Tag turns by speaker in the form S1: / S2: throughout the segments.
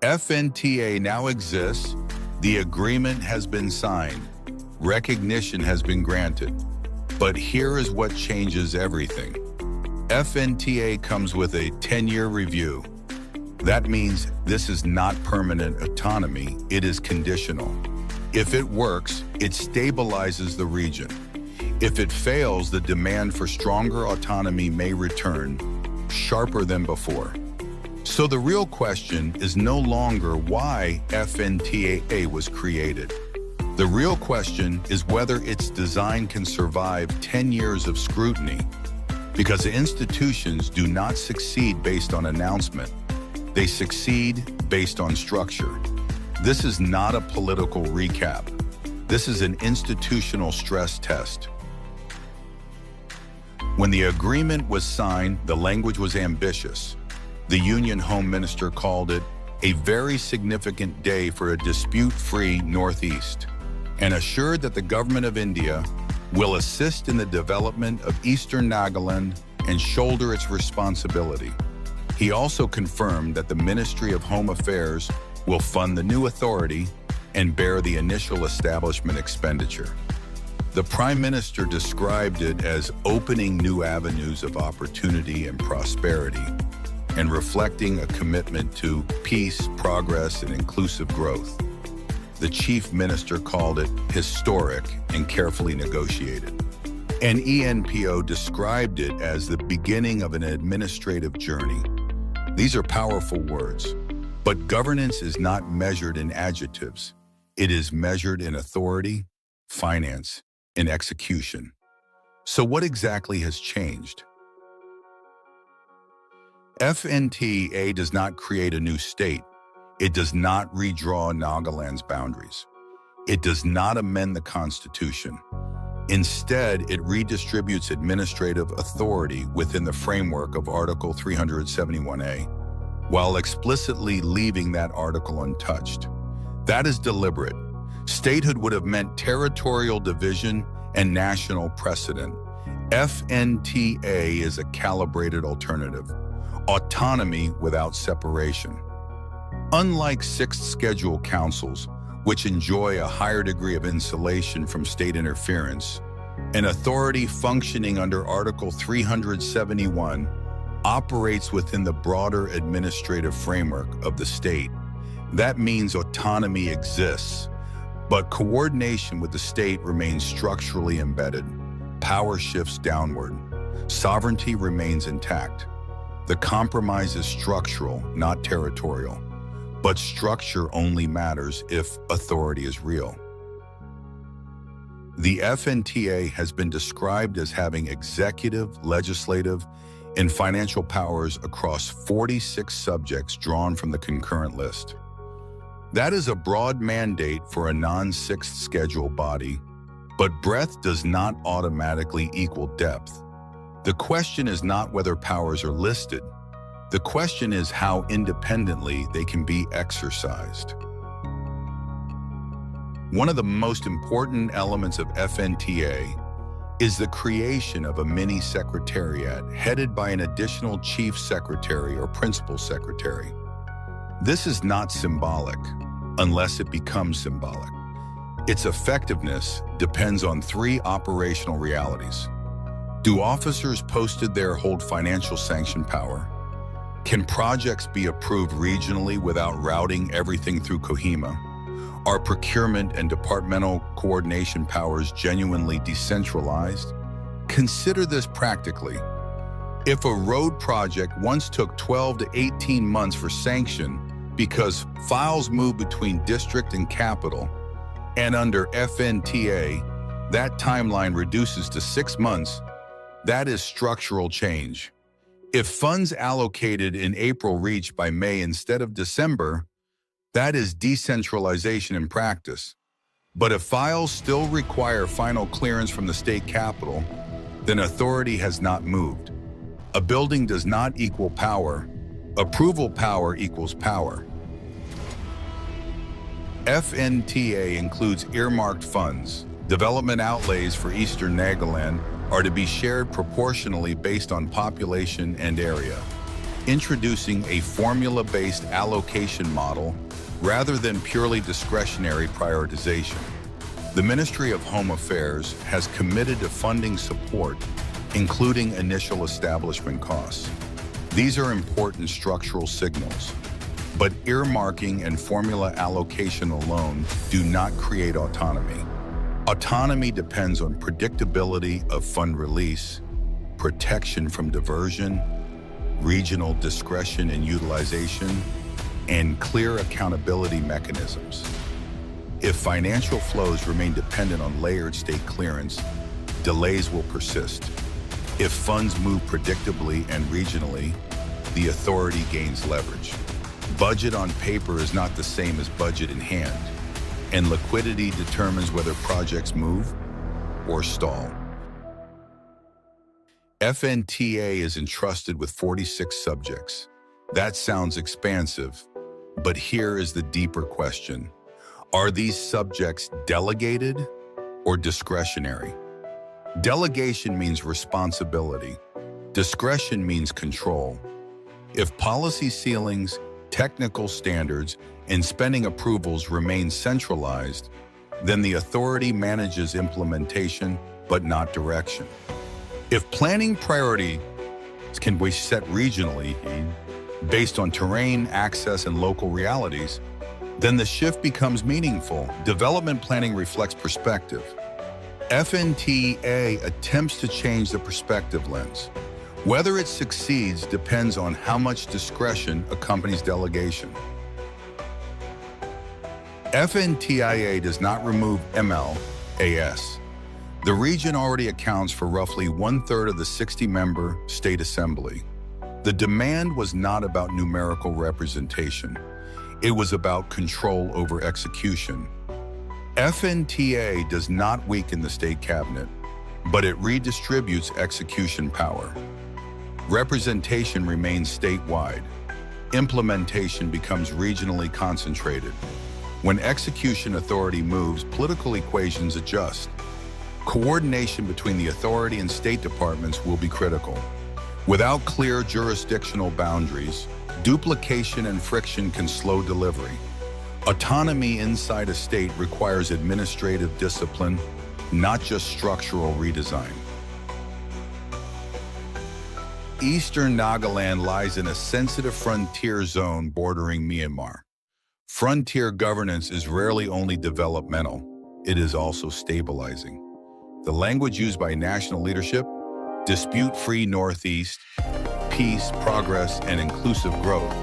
S1: FNTA now exists, the agreement has been signed, recognition has been granted. But here is what changes everything. FNTA comes with a 10-year review. That means this is not permanent autonomy, it is conditional. If it works, it stabilizes the region. If it fails, the demand for stronger autonomy may return, sharper than before. So the real question is no longer why FNTA was created. The real question is whether its design can survive 10 years of scrutiny, because institutions do not succeed based on announcement. They succeed based on structure. This is not a political recap. This is an institutional stress test. When the agreement was signed, the language was ambitious. The Union Home Minister called it a very significant day for a dispute-free Northeast, and assured that the Government of India will assist in the development of Eastern Nagaland and shoulder its responsibility. He also confirmed that the Ministry of Home Affairs will fund the new authority and bear the initial establishment expenditure. The Prime Minister described it as opening new avenues of opportunity and prosperity, and reflecting a commitment to peace, progress, and inclusive growth. The Chief Minister called it historic and carefully negotiated. And ENPO described it as the beginning of an administrative journey. These are powerful words, but governance is not measured in adjectives. It is measured in authority, finance, and execution. So what exactly has changed? FNTA does not create a new state. It does not redraw Nagaland's boundaries. It does not amend the Constitution. Instead, it redistributes administrative authority within the framework of Article 371A, while explicitly leaving that article untouched. That is deliberate. Statehood would have meant territorial division and national precedent. FNTA is a calibrated alternative. Autonomy without separation. Unlike sixth schedule councils, which enjoy a higher degree of insulation from state interference, an authority functioning under Article 371 operates within the broader administrative framework of the state. That means autonomy exists, but coordination with the state remains structurally embedded. Power shifts downward. Sovereignty remains intact. The compromise is structural, not territorial. But structure only matters if authority is real. The FNTA has been described as having executive, legislative, and financial powers across 46 subjects drawn from the concurrent list. That is a broad mandate for a non-sixth schedule body, but breadth does not automatically equal depth. The question is not whether powers are listed. The question is how independently they can be exercised. One of the most important elements of FNTA is the creation of a Mini Secretariat headed by an additional Chief Secretary or Principal Secretary. This is not symbolic, unless it becomes symbolic. Its effectiveness depends on three operational realities. Do officers posted there hold financial sanction power? Can projects be approved regionally without routing everything through Kohima? Are procurement and departmental coordination powers genuinely decentralized? Consider this practically. If a road project once took 12 to 18 months for sanction because files move between district and capital, and under FNTA, that timeline reduces to 6 months, that is structural change. If funds allocated in April reach by May instead of December, that is decentralization in practice. But if files still require final clearance from the state capital, then authority has not moved. A building does not equal power. Approval power equals power. FNTA includes earmarked funds. Development outlays for Eastern Nagaland are to be shared proportionally based on population and area. introducing a formula-based allocation model rather than purely discretionary prioritization. The Ministry of Home Affairs has committed to funding support, including initial establishment costs. These are important structural signals, but earmarking and formula allocation alone do not create autonomy. Autonomy depends on predictability of fund release, protection from diversion, regional discretion and utilization, and clear accountability mechanisms. If financial flows remain dependent on layered state clearance, delays will persist. If funds move predictably and regionally, the authority gains leverage. Budget on paper is not the same as budget in hand, and liquidity determines whether projects move or stall. FNTA is entrusted with 46 subjects. That sounds expansive, but here is the deeper question. Are these subjects delegated or discretionary? Delegation means responsibility. Discretion means control. If policy ceilings, technical standards, and spending approvals remain centralized, then the authority manages implementation, but not direction. If planning priorities can be set regionally, based on terrain, access, and local realities, then the shift becomes meaningful. Development planning reflects perspective. FNTA attempts to change the perspective lens. Whether it succeeds depends on how much discretion accompanies delegation. FNTA does not remove MLAS. The region already accounts for roughly 1/3 of the 60-member state assembly. The demand was not about numerical representation. It was about control over execution. FNTA does not weaken the state cabinet, but it redistributes execution power. Representation remains statewide. Implementation becomes regionally concentrated. When execution authority moves, political equations adjust. Coordination between the authority and state departments will be critical. Without clear jurisdictional boundaries, duplication and friction can slow delivery. Autonomy inside a state requires administrative discipline, not just structural redesign. Eastern Nagaland lies in a sensitive frontier zone bordering Myanmar. Frontier governance is rarely only developmental, it is also stabilizing. The language used by national leadership, dispute-free Northeast, peace, progress, and inclusive growth,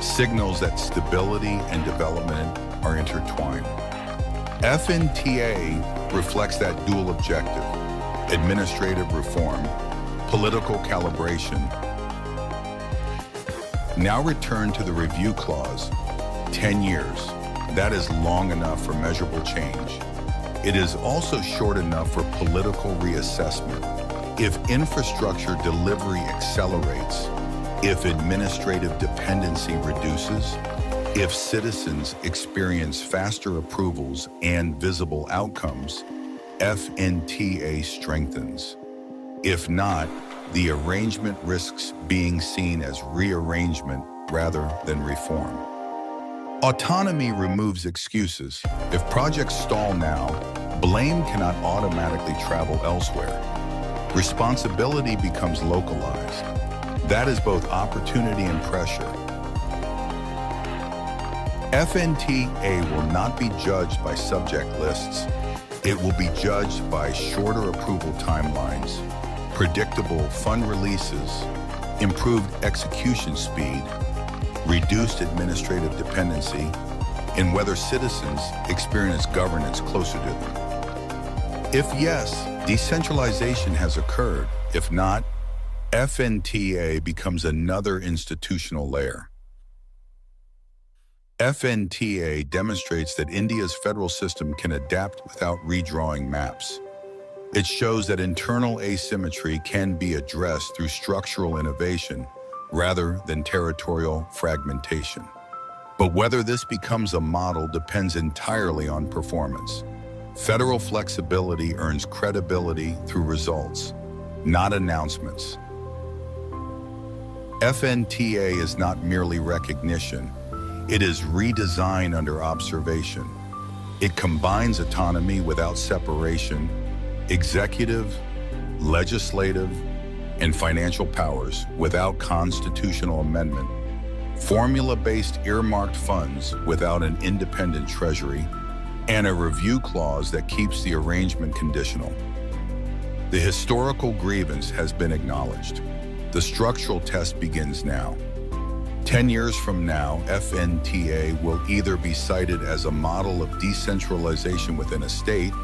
S1: signals that stability and development are intertwined. FNTA reflects that dual objective: administrative reform, political calibration. Now return to the review clause. 10 years. That is long enough for measurable change. It is also short enough for political reassessment. If infrastructure delivery accelerates, if administrative dependency reduces, if citizens experience faster approvals and visible outcomes, FNTA strengthens. If not, the arrangement risks being seen as rearrangement rather than reform. Autonomy removes excuses. If projects stall now, blame cannot automatically travel elsewhere. Responsibility becomes localized. That is both opportunity and pressure. FNTA will not be judged by subject lists. It will be judged by shorter approval timelines, predictable fund releases, improved execution speed, reduced administrative dependency, and whether citizens experience governance closer to them. If yes, decentralization has occurred. If not, FNTA becomes another institutional layer. FNTA demonstrates that India's federal system can adapt without redrawing maps. It shows that internal asymmetry can be addressed through structural innovation rather than territorial fragmentation. But whether this becomes a model depends entirely on performance. Federal flexibility earns credibility through results, not announcements. FNTA is not merely recognition, it is redesign under observation. It combines autonomy without separation, executive, legislative, and financial powers without constitutional amendment, formula-based earmarked funds without an independent treasury, and a review clause that keeps the arrangement conditional. The historical grievance has been acknowledged. The structural test begins now. 10 years from now, FNTA will either be cited as a model of decentralization within a state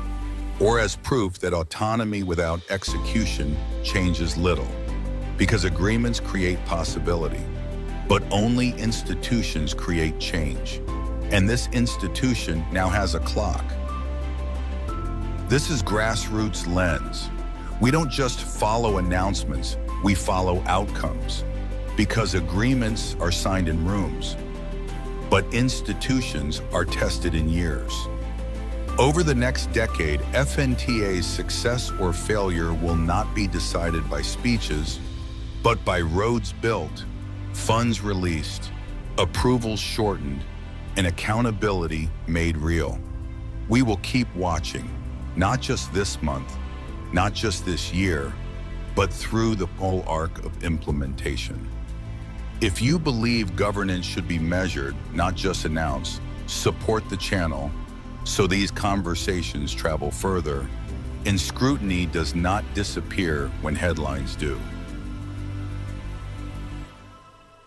S1: or as proof that autonomy without execution changes little, because agreements create possibility, but only institutions create change. And this institution now has a clock. This is grassroots lens. We don't just follow announcements, we follow outcomes, because agreements are signed in rooms, but institutions are tested in years. Over the next decade, FNTA's success or failure will not be decided by speeches, but by roads built, funds released, approvals shortened, and accountability made real. We will keep watching, not just this month, not just this year, but through the whole arc of implementation. If you believe governance should be measured, not just announced, support the channel so these conversations travel further, and scrutiny does not disappear when headlines do.